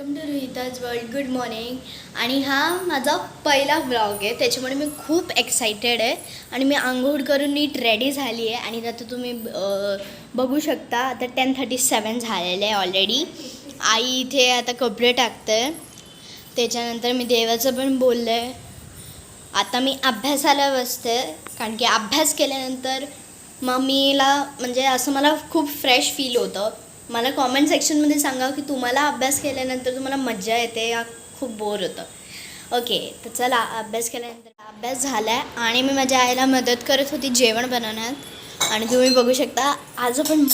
Welcome to Rohitaj world. Good morning. आणि हा माझा पहिला व्लॉग आहे, त्याच्यामुळे मी खूप एक्सायटेड आहे. आणि मी आंघोळ करून नीट रेडी झाली आहे. आणि आता तुम्ही बघू शकता, आता 10:37 झालेलं आहे ऑलरेडी. आई इथे आता कपडे टाकते. त्याच्यानंतर मी देवाचं पण बोललं आहे. आता मी अभ्यासाला बसते, कारण की अभ्यास केल्यानंतर मम्मीला म्हणजे असं मला खूप फ्रेश फील होतं. मला कॉमेंट सेक्शनमध्ये सांगा की तुम्हाला अभ्यास केल्यानंतर तुम्हाला मजा येते या खूप बोर होतं. ओके, तर चला अभ्यास केल्यानंतर अभ्यास झाला आहे आणि मी माझ्या आईला मदत करत होती जेवण बनवण्यात. आणि तुम्ही बघू शकता, आज आपण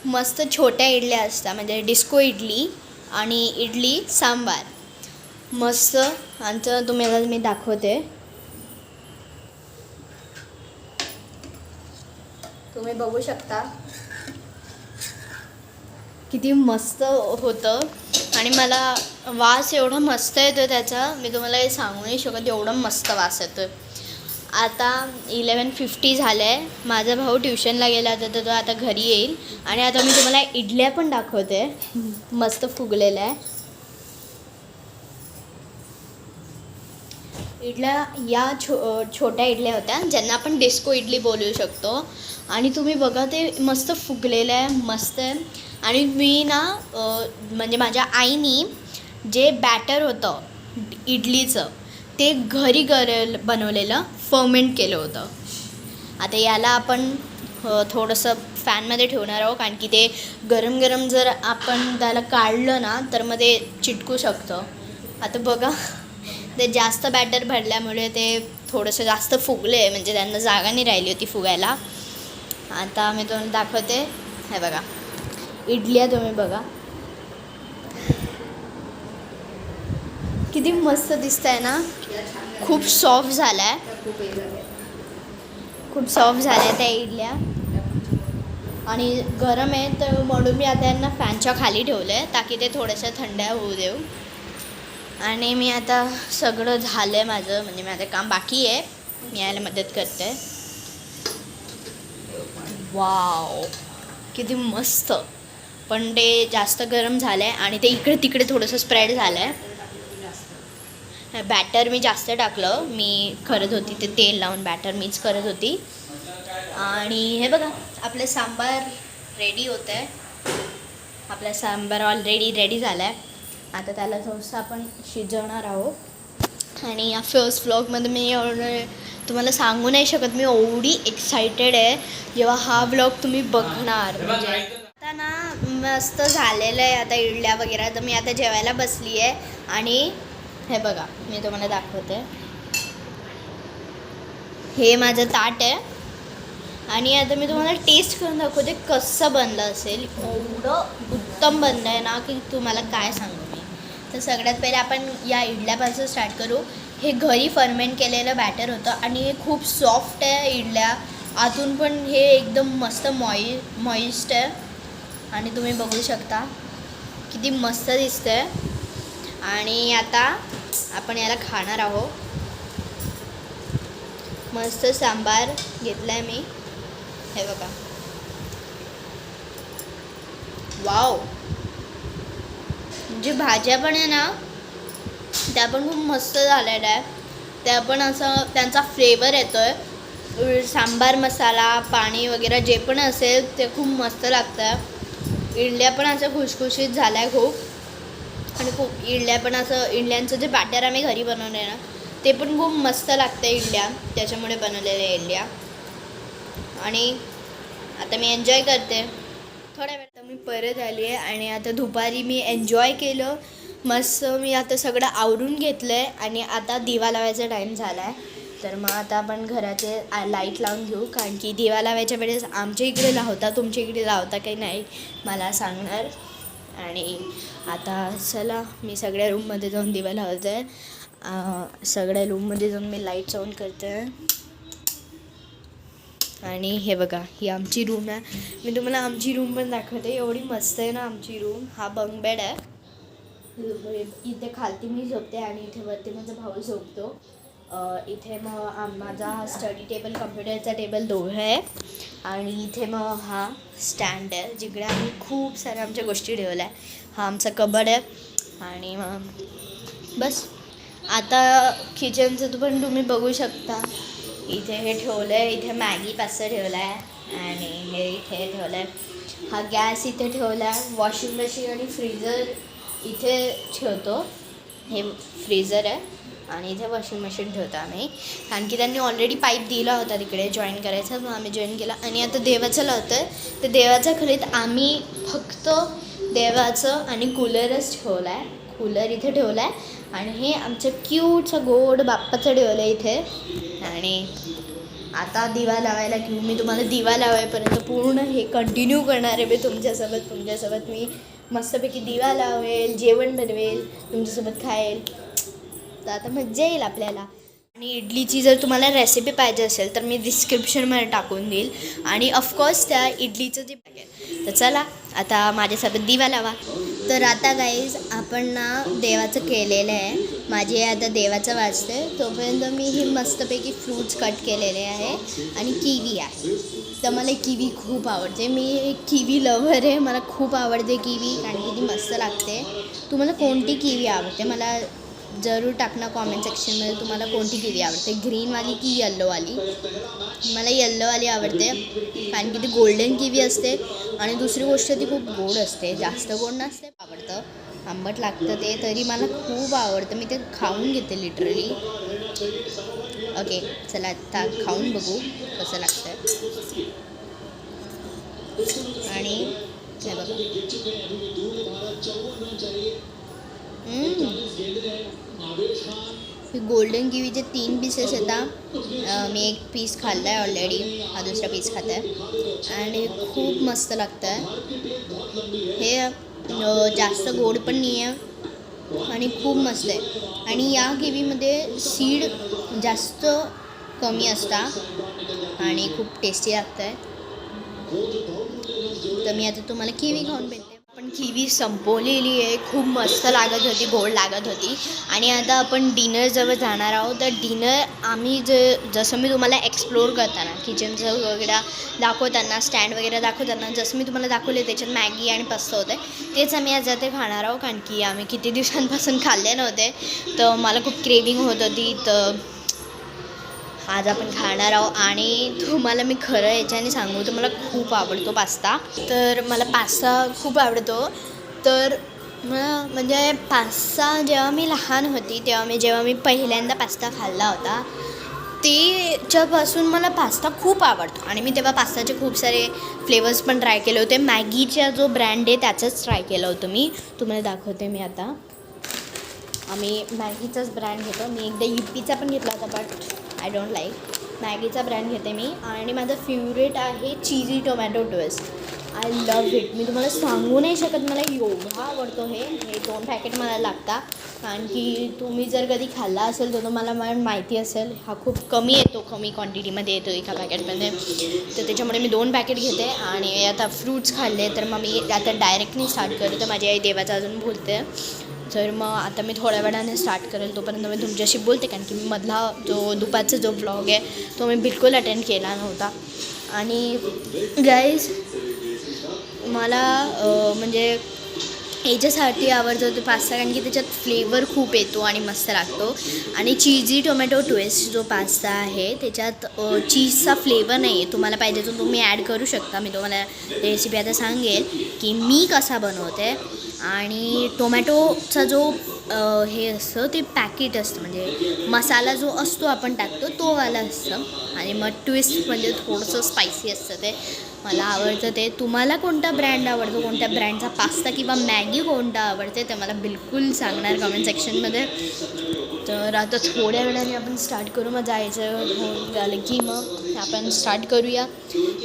मस्त छोट्या इडल्या असतात, म्हणजे डिस्को इडली आणि इडली सांबार मस्त. आणि तुम्हाला मी दाखवते. तुम्ही बघू शकता किती मस्त होतं. आणि मला वास एवढा मस्त येतो त्याचा, मी तुम्हाला हे सांगू नाही शकत, एवढं मस्त वास येतो. आता 11:50 झालं आहे. माझा भाऊ ट्युशनला गेला तर तो आता घरी येईल. आणि आता मी तुम्हाला इडल्या पण दाखवते, मस्त फुगलेल्या आहे इडल्या. या छोट्या इडल्या होत्या, ज्यांना आपण डिस्को इडली बोलू शकतो. आणि तुम्ही बघा, ते मस्त फुगलेलं आहे, मस्त आहे. आणि मी ना म्हणजे माझ्या आईनी जे बॅटर होतं इडलीचं, ते घरी बनवलेलं फर्मेंट केलं होतं. आता याला आपण थोडंसं फॅनमध्ये ठेवणार आहोत, कारण की ते गरम गरम जर आपण त्याला काढलं ना तर मग ते चिटकू शकतं. आता बघा, ते जास्त बॅटर भरल्यामुळे ते थोडंसं जास्त फुगले, म्हणजे त्यांना जागा नाही राहिली होती फुगायला. आता मी तुम्हाला दाखवते. हे बघा इडल्या, तुम्ही बघा किती मस्त दिसत आहे ना. खूप सॉफ्ट झाला आहे, खूप सॉफ्ट झाल्या त्या इडल्या. आणि गरम आहे तर म्हणून मी आता यांना फॅनच्या खाली ठेवलं आहे, ताकी ते थोड्याशा थंड होऊ देऊ. आणि मी आता सगळं झालं आहे माझं, म्हणजे माझं काम बाकी आहे, मी यायला मदत करते. वाव, किती मस्त. पण ते जास्त गरम झालं आहे आणि ते इकडे तिकडे थोडंसं स्प्रेड झालं आहे. बॅटर मी जास्त टाकलं, मी करत होती ते तेल लावून बॅटर मीच करत होती. आणि हे बघा, आपलं सांबार रेडी होतं आहे. आपला सांबार ऑलरेडी रेडी झाला आहे. आता त्याला थोडंसं आपण शिजवणार आहोत. आणि या फर्स्ट व्लॉगमध्ये मी एवढं तुम्हाला सांगू नाही शकत, मी एवढी एक्सायटेड आहे जेव्हा हा व्लॉग तुम्ही बघणार. म्हणजे आता ना मस्त झालेलं आहे आता इडल्या वगैरे. तर मी आता जेवायला बसली आहे. आणि हे बघा, मी तुम्हाला दाखवते. हे माझं ताट आहे. आणि आता मी तुम्हाला टेस्ट करून दाखवते कसं बनलं असेल. एवढं उत्तम बनलं आहे ना की तुम्हाला काय सांगू मी. तर सगळ्यात पहिले आपण या इडल्यापासून स्टार्ट करू. हे घरी फर्मेंट केलेलं बॅटर होतं आणि हे खूप सॉफ्ट आहे इडल्या. आतून पण हे एकदम मस्त मॉइस्ट आहे. आणि तुम्ही बघू शकता किती मस्त दिसतं आहे. आणि आता आपण याला खाणार आहोत. मस्त सांबार घेतला आहे मी, हे बघा. वाव, जे भाज्या पण आहे ना त्या पण खूप मस्त झालेल्या आहे. त्या पण असं त्यांचा फ्लेवर येतो आहे. सांबार मसाला पाणी वगैरे जे पण असेल ते खूप मस्त लागतं. इडल्या पण असं खुशखुशीत झाल्या आहे खूप. आणि खूप इडल्या पण असं, इडल्यांचं जे बॅटर आम्ही घरी बनवलं आहे ना ते पण खूप मस्त लागतं इडल्या, त्याच्यामुळे बनवलेल्या इडल्या. आणि आता मी एन्जॉय करते. थोड्या वेळात मी परत आली आहे. आणि आता दुपारी मी एन्जॉय केलं मस्त. मी आता सगळं आवरून घेतलं आहे. आणि आता दिवा लावायचा टाईम झाला आहे. तर मग आता आपण घराचे लाईट लावून घेऊ, कारण की दिवा लावायच्या वेळेस आमच्या इकडे लावता, तुमच्या इकडे लावता काही नाही मला सांगणार. आणि आता चला, मी सगळ्या रूममध्ये जाऊन दिवा लावते आहे. सगळ्या रूममध्ये जाऊन मी लाईट्स ऑन करते आहे. आणि हे बघा, ही आमची रूम आहे. मी तुम्हाला आमची रूम पण दाखवते. एवढी मस्त आहे ना आमची रूम. हा बंक बेड आहे. इथे खालती मी झोपते आणि इथे वरती माझा भाऊ झोपतो. इथे मग माझा स्टडी टेबल, कम्प्युटरचा टेबल दोघं आहे. आणि इथे मग हा स्टँड आहे जिकडे आम्ही खूप साऱ्या आमच्या गोष्टी ठेवल्या आहे. हा आमचा कबड आहे. आणि मग बस आता किचनचं पण तुम्ही बघू शकता. इथे हे ठेवलं आहे, इथे मॅगी पास्ता ठेवला आहे आणि हे इथे ठेवलं आहे. हा गॅस इथे ठेवला आहे. वॉशिंग मशीन आणि फ्रीजर इथे ठेवतो. हे फ्रीजर आहे आणि इथे वॉशिंग मशीन ठेवतो आम्ही, कारण की त्यांनी ऑलरेडी पाईप दिला होता तिकडे जॉईन करायचा, मग आम्ही जॉईन केला. आणि आता देवाचं लावतो आहे. तर देवाच्या खोलीत आम्ही फक्त देवाचं आणि कूलरच ठेवला आहे. कूलर इथे ठेवला आहे आणि हे आमचं क्यूटचं गोड बाप्पाचं ठेवलं आहे इथे. आणि आता दिवा लावायला घेऊ. मी तुम्हाला दिवा लावायपर्यंत पूर्ण हे कंटिन्यू करणार आहे मी तुमच्यासोबत मी मस्तपैकी दिवा लावेल, जेवण बनवेल, तुमच्यासोबत खाईल. तर आता मज्जा येईल आपल्याला. आणि इडलीची जर तुम्हाला रेसिपी पाहिजे असेल तर मी डिस्क्रिप्शनमध्ये टाकून देईल. आणि ऑफकोर्स त्या इडलीचं जे पॅकेट. तर चला आता माझ्यासोबत दिवा लावा. तर आता गाईज आपण ना देवाचं केलेलं आहे. माझे आता देवाचं वाजते तोपर्यंत मी ही मस्तपैकी फ्रूट्स कट केलेले आहे. आणि किवी आहे. तर मला किवी खूप आवडते. मी एक किवी लव्हर आहे. मला खूप आवडते किवी, कारण की ती मस्त लागते. तुम्हाला कोणती किवी आवडते मला जरूर टाकणं कॉमेंट सेक्शनमध्ये. तुम्हाला कोणती किवी आवडते, ग्रीनवाली की येल्लोवाली? मला येल्लोवाली आवडते, कारण की ती गोल्डन किवी असते. आणि दुसरी गोष्ट ती खूप गोड असते, जास्त गोड नसते. आवडतं, आंबट लागतं ते, तरी मला खूप आवडतं. मी ते खाऊन घेते लिटरली. ओके चला आता खाऊन बघू कसं लागतं. आणि हे बघा, गोल्डन किवीचे 3 पीसेस येतात. मी एक पीस खाल्ला आहे ऑलरेडी, हा दुसरा पीस खात आहे आणि खूप मस्त लागतं आहे. हे जास्त गोड पण नाही आहे आणि खूप मस्त आहे. आणि या किवीमध्ये सीड जास्त कमी असतात आणि खूप टेस्टी लागतं आहे. तर मी आता तुम्हाला किवी खाऊन भेटते. पण किवी संपवलेली आहे. खूप मस्त लागत होती, गोड लागत होती. आणि आता आपण डिनरजवळ जाणार आहोत. तर डिनर आम्ही जसं मी तुम्हाला एक्सप्लोर करताना किचनचं वगैरे दाखवताना, स्टँड वगैरे दाखवताना जसं मी तुम्हाला दाखवले त्याच्यात मॅगी आणि पास्ता होते, तेच आम्ही आज ते खाणार आहोत. कारण की आम्ही किती दिवसांपासून खाल्ले नव्हते, तर मला खूप क्रेविंग होत होती. तर आज आपण खाणार आहोत. आणि तुम्हाला मी खरं याच्याने सांगू तर मला खूप आवडतो पास्ता. तर मला पास्ता खूप आवडतो. तर मला म्हणजे पास्ता जेव्हा मी लहान होती तेव्हा जेव्हा मी पहिल्यांदा पास्ता खाल्ला होता त्याच्यापासून मला पास्ता खूप आवडतो. आणि मी तेव्हा पास्ताचे खूप सारे फ्लेवर्स पण ट्राय केले होते. मॅगीचा जो ब्रँड आहे त्याचंच ट्राय केलं होतं मी. तुम्हाला दाखवते मी आता. आम्ही मॅगीचाच ब्रँड घेतो. मी एकदा युपीचा पण घेतला होता, बट आय डोंट लाईक. मॅगीचा ब्रँड घेते मी. आणि माझं फेवरेट आहे cheesy tomato twist. I love it. मी तुम्हाला सांगू नाही शकत मला एवढा आवडतो. हे 2 पॅकेट मला लागतात, कारण की तुम्ही जर कधी खाल्ला असेल तर तुम्हाला माहिती असेल हा खूप कमी येतो, कमी क्वांटिटीमध्ये येतो एका पॅकेटमध्ये. तर त्याच्यामुळे मी 2 पॅकेट घेते. आणि आता फ्रूट्स खाल्ले तर मग मी आता डायरेक्टली स्टार्ट करते. माझी आई देवाचं अजून बोलते. तर मग आता मी थोड्या वेळाने स्टार्ट करेल, तोपर्यंत मी तुमच्याशी बोलते, कारण की मी मधला जो दुपारचा जो ब्लॉग आहे तो मी बिलकुल अटेंड केला नव्हता. आणि गाईज मला म्हणजे याच्यासाठी आवडतो तो पास्ता, कारण की त्याच्यात फ्लेवर खूप येतो आणि मस्त लागतो. आणि चीजी टोमॅटो ट्विस्ट जो पास्ता आहे त्याच्यात चीजचा फ्लेवर नाही आहे. तुम्हाला पाहिजे तर तुम्ही ॲड करू शकता. मी तुम्हाला रेसिपी आता सांगेल की मी कसा बनवते. आणि टोमॅटोचा जो हे असतं ते पॅकेट असतं, म्हणजे मसाला जो असतो आपण टाकतो तो वाला असतं. आणि मग ट्विस्ट म्हणजे थोडंसं स्पायसी असतं, ते मला आवडतं. ते तुम्हाला कोणता ब्रँड आवडतो, कोणत्या ब्रँडचा पास्ता किंवा मॅगी कोणता आवडते ते मला बिलकुल सांगणार कमेंट सेक्शनमध्ये. तर आता थोड्या वेळाने आपण स्टार्ट करू. मग जायचं हो झालं की मग आपण स्टार्ट करूया.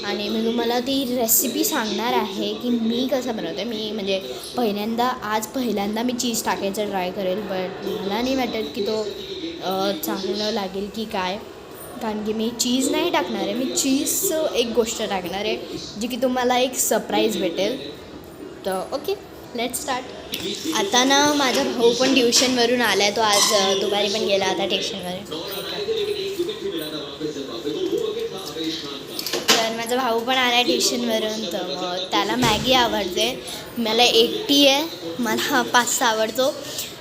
आणि मी तुम्हाला ती रेसिपी सांगणार आहे की मी कसं बनवते. मी म्हणजे पहिल्यांदा मी चीज टाकायचं ट्राय करेल, बट मला नाही वाटत की तो चांगलं लागेल की काय, कारण की मी चीज नाही टाकणार आहे. मी चीजचं एक गोष्ट टाकणार आहे जी की तुम्हाला एक सरप्राईज भेटेल. तर ओके, लेट्स स्टार्ट. आता ना माझा भाऊ पण ट्युशनवरून आला आहे. तो आज दुपारी पण गेला आता ट्युशनवर. तर मला माझा भाऊ पण आला आहे ट्युशनवरून, तर मग त्याला मॅगी आवडते. मला एकटी आहे, मला पास्ता आवडतो.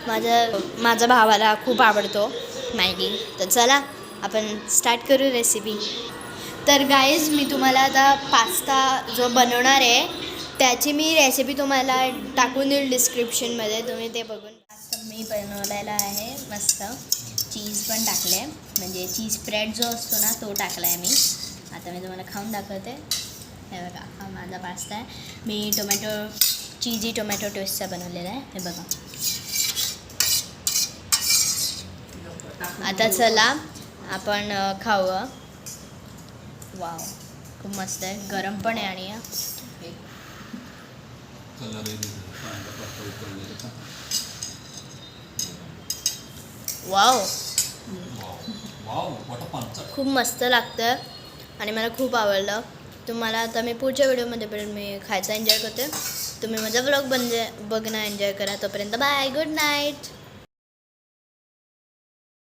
माझ्या भावाला खूप आवडतो मॅगी. तर चला आपण स्टार्ट करू रेसिपी. तर गाईज मी तुम्हाला आता पास्ता जो बनवणार आहे त्याची मी रेसिपी तुम्हाला टाकून देईल डिस्क्रिप्शनमध्ये, तुम्ही ते बघून. पास्ता मी बनवलेला आहे मस्त. चीज पण टाकले आहे, म्हणजे चीज स्प्रेड जो असतो ना तो टाकला आहे मी. आता मी तुम्हाला खाऊन दाखवते. हे बघा, हा माझा पास्ता आहे. मी चीजी टोमॅटो टोस्टचा बनवलेला आहे. हे बघा. आता चला आपण खाऊया. वाव, खूप मस्त आहे. गरम पण आहे आणि वाव, खूप मस्त लागतं आणि मला खूप आवडलं. तुम्हाला आता मी पुढच्या व्हिडिओमध्ये पण मी खायचा एन्जॉय करते. तुम्ही माझा व्लॉग बघणं एन्जॉय करा. तोपर्यंत बाय, गुड नाईट.